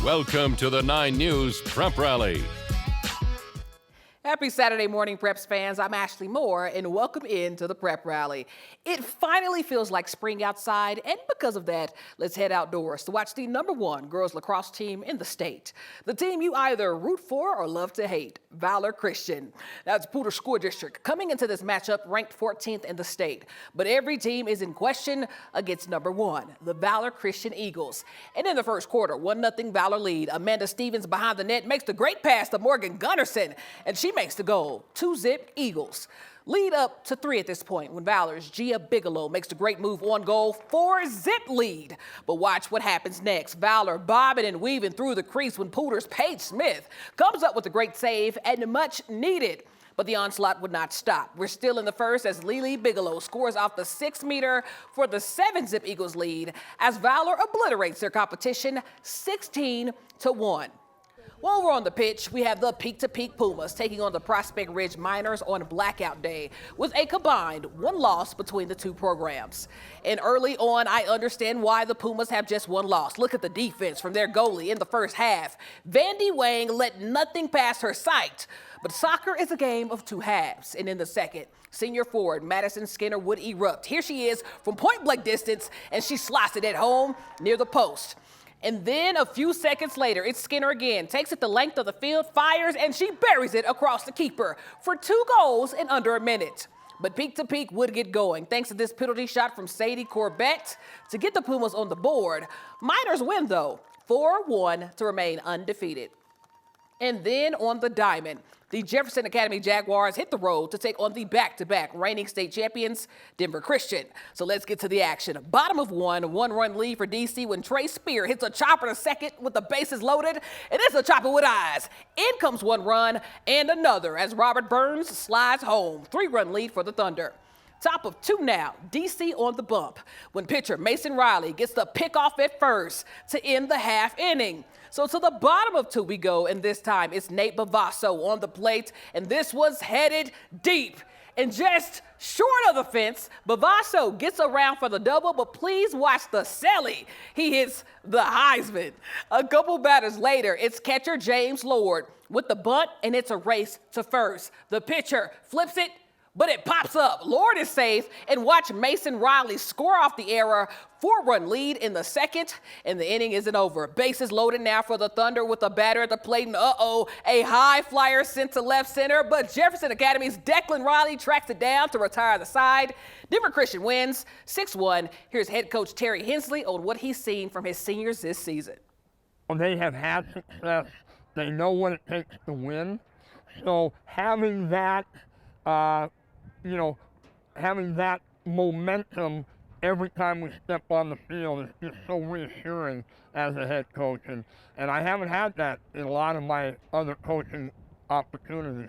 Welcome to the 9 News Prep Rally. Happy Saturday morning, Preps fans. I'm Ashley Moore, and welcome into the Prep Rally. It finally feels like spring outside, and because of that, let's head outdoors to watch the #1 girls lacrosse team in the state. The team you either root for or love to hate, Valor Christian. That's Poudre School District coming into this matchup ranked 14th in the state. But every team is in question against #1, the Valor Christian Eagles. And in the first quarter, 1-0 Valor lead. Amanda Stevens behind the net makes the great pass to Morgan Gunnarsson, and she makes the goal. 2-zip Eagles. Lead up to 3 at this point when Valor's Gia Bigelow makes the great move on goal. 4-zip lead. But watch what happens next. Valor bobbing and weaving through the crease when Poudre's Paige Smith comes up with a great save and much needed. But the onslaught would not stop. We're still in the first as Lily Bigelow scores off the 6-meter for the 7-zip Eagles lead as Valor obliterates their competition 16-1. While we're on the pitch, we have the Peak-to-Peak Pumas taking on the Prospect Ridge Miners on Blackout Day with a combined 1 loss between the two programs. And early on, I understand why the Pumas have just 1 loss. Look at the defense from their goalie in the first half. Vandy Wang let nothing pass her sight. But soccer is a game of 2 halves. And in the second, senior forward Madison Skinner would erupt. Here she is from point-blank distance, and she slots it at home near the post. And then a few seconds later, it's Skinner again, takes it the length of the field, fires, and she buries it across the keeper for 2 goals in under a minute. But Peak-to-Peak would get going thanks to this penalty shot from Sadie Corbett to get the Pumas on the board. Miners win, though, 4-1 to remain undefeated. And then on the diamond, the Jefferson Academy Jaguars hit the road to take on the back-to-back reigning state champions, Denver Christian. So let's get to the action. Bottom of 1-run lead for DC when Trey Spear hits a chopper to second with the bases loaded. And it's a chopper with eyes. In comes 1 run and another as Robert Burns slides home. 3-run lead for the Thunder. Top of 2 now, DC on the bump when pitcher Mason Riley gets the pickoff at first to end the half inning. So to the bottom of 2 we go, and this time it's Nate Bavasso on the plate, and this was headed deep. And just short of the fence, Bavasso gets around for the double, but please watch the celly. He hits the Heisman. A couple batters later, it's catcher James Lord with the bunt, and it's a race to first. The pitcher flips it, but it pops up. Lord is safe, and watch Mason Riley score off the error. 4-run lead in the second, and the inning isn't over. Bases loaded now for the Thunder with a batter at the plate, and a high flyer sent to left center, but Jefferson Academy's Declan Riley tracks it down to retire the side. Denver Christian wins 6-1. Here's head coach Terry Hensley on what he's seen from his seniors this season. Well, they have had success. They know what it takes to win. So having that, having that momentum every time we step on the field is just so reassuring as a head coach. And I haven't had that in a lot of my other coaching opportunities.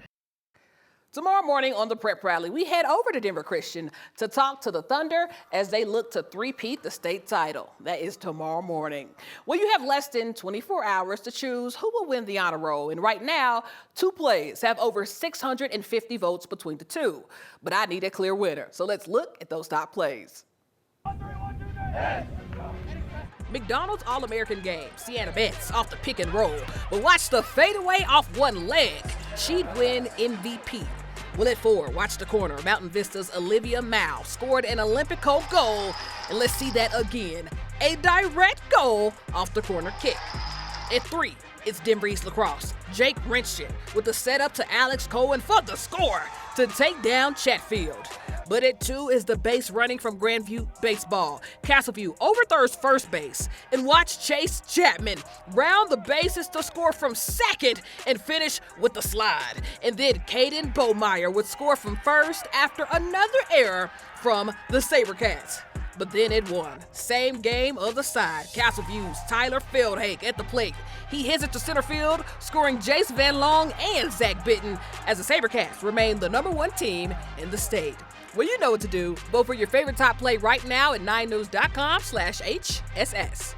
Tomorrow morning on the Prep Rally, we head over to Denver Christian to talk to the Thunder as they look to three-peat the state title. That is tomorrow morning. Well, you have less than 24 hours to choose who will win the honor roll. And right now, 2 plays have over 650 votes between the 2. But I need a clear winner. So let's look at those top plays. 1, 3, 1, 2, 3. McDonald's All-American game, Sienna Betts off the pick and roll. But watch the fadeaway off 1 leg. She'd win MVP. Well, at 4, watch the corner. Mountain Vista's Olivia Mao scored an Olympico goal. And let's see that again. A direct goal off the corner kick. At 3, it's Denver East Lacrosse. Jake Wrenchen with the setup to Alex Cohen for the score to take down Chatfield. But at 2 is the base running from Grandview Baseball. Castleview overthrows first base. And watch Chase Chapman round the bases to score from second and finish with the slide. And then Caden Bomeyer would score from first after another error from the SaberCats. But then it won. Same game, other side. Castleview's Tyler Feldhake at the plate. He hits it to center field, scoring Jace Van Long and Zach Bitton as the SaberCats remain the #1 team in the state. Well, you know what to do. Vote for your favorite top play right now at 9news.com/HSS.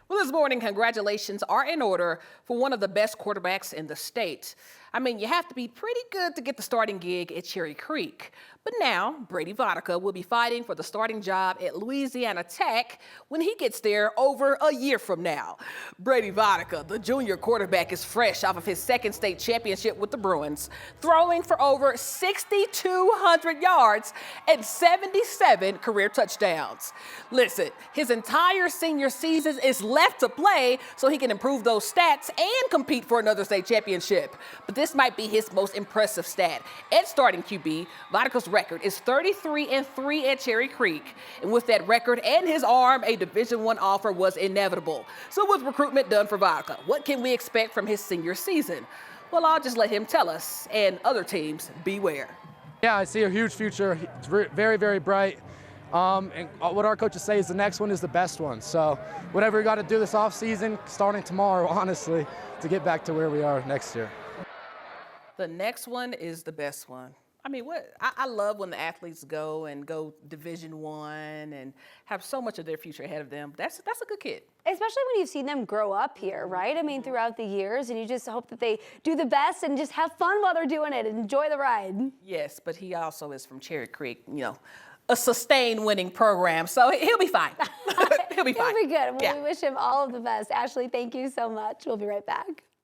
Well, this morning, congratulations are in order for one of the best quarterbacks in the state. I mean, you have to be pretty good to get the starting gig at Cherry Creek. But now, Brady Vodka will be fighting for the starting job at Louisiana Tech when he gets there over a year from now. Brady Vodka, the junior quarterback, is fresh off of his second state championship with the Bruins, throwing for over 6,200 yards and 77 career touchdowns. Listen, his entire senior season is left to play so he can improve those stats and compete for another state championship. But this might be his most impressive stat. At starting QB, Vodka's record is 33-3 at Cherry Creek. And with that record and his arm, a Division I offer was inevitable. So with recruitment done for Vodka, what can we expect from his senior season? Well, I'll just let him tell us, and other teams beware. Yeah, I see a huge future. It's very, very bright. And what our coaches say is the next one is the best one. So whatever we got to do this offseason, starting tomorrow, honestly, to get back to where we are next year. The next one is the best one. I mean, I love when the athletes go Division I and have so much of their future ahead of them. That's a good kid. Especially when you've seen them grow up here, right? I mean, throughout the years, and you just hope that they do the best and just have fun while they're doing it and enjoy the ride. Yes, but he also is from Cherry Creek, a sustained winning program, so he'll be fine. He'll be fine. He'll be good. Well, Yeah. we wish him all of the best. Ashley, thank you so much. We'll be right back.